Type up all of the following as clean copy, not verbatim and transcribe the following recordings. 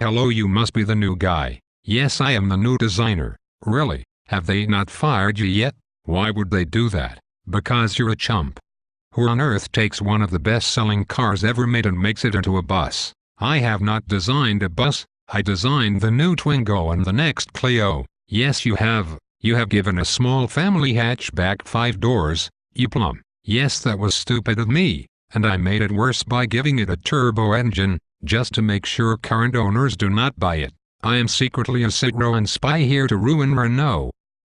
Hello, you must be the new guy. Yes, I am the new designer. Really? Have they not fired you yet? Why would they do that? Because you're a chump. Who on earth takes one of the best-selling cars ever made and makes it into a bus? I have not designed a bus. I designed the new Twingo and the next Clio. Yes, you have. You have given a small family hatchback 5 doors, you plum. Yes, that was stupid of me, and I made it worse by giving it a turbo engine, just to make sure current owners do not buy it. I am secretly a Citroën spy here to ruin Renault.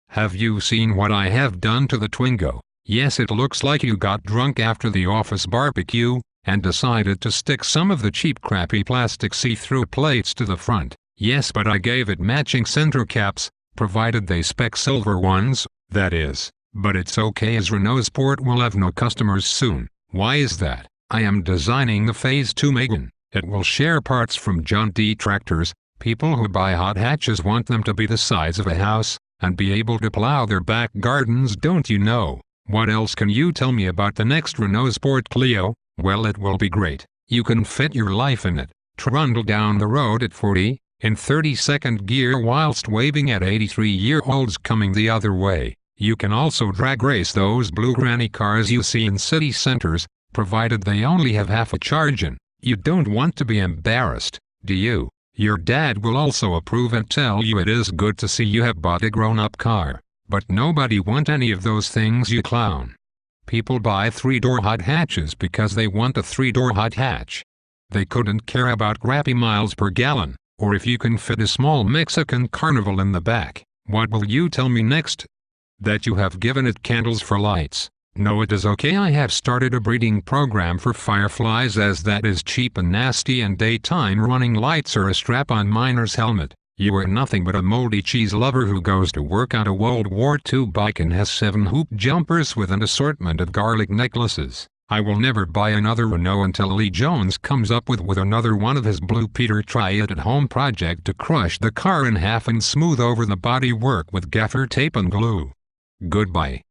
Have you seen what I have done to the Twingo? Yes, it looks like you got drunk after the office barbecue, and decided to stick some of the cheap crappy plastic see-through plates to the front. Yes, but I gave it matching center caps, provided they spec silver ones, that is. But it's okay as Renault Sport will have no customers soon. Why is that? I am designing the Phase 2 Megane. It will share parts from John D. tractors. People who buy hot hatches want them to be the size of a house, and be able to plow their back gardens, don't you know? What else can you tell me about the next Renault Sport Clio? Well, it will be great. You can fit your life in it. Trundle down the road at 40, in 32nd gear whilst waving at 83-year-olds coming the other way. You can also drag race those blue granny cars you see in city centers, provided they only have half a charge in. You don't want to be embarrassed, do you? Your dad will also approve and tell you it is good to see you have bought a grown-up car. But nobody want any of those things, you clown. People buy 3-door hot hatches because they want a 3-door hot hatch. They couldn't care about crappy miles per gallon, or if you can fit a small Mexican carnival in the back. What will you tell me next? That you have given it candles for lights. No, it is okay. I have started a breeding program for fireflies, as that is cheap and nasty, and daytime running lights are a strap-on miner's helmet. You are nothing but a moldy cheese lover who goes to work on a World War II bike and has 7 hoop jumpers with an assortment of garlic necklaces. I will never buy another Renault until Lee Jones comes up with another one of his Blue Peter try-it-at-home project to crush the car in half and smooth over the bodywork with gaffer tape and glue. Goodbye.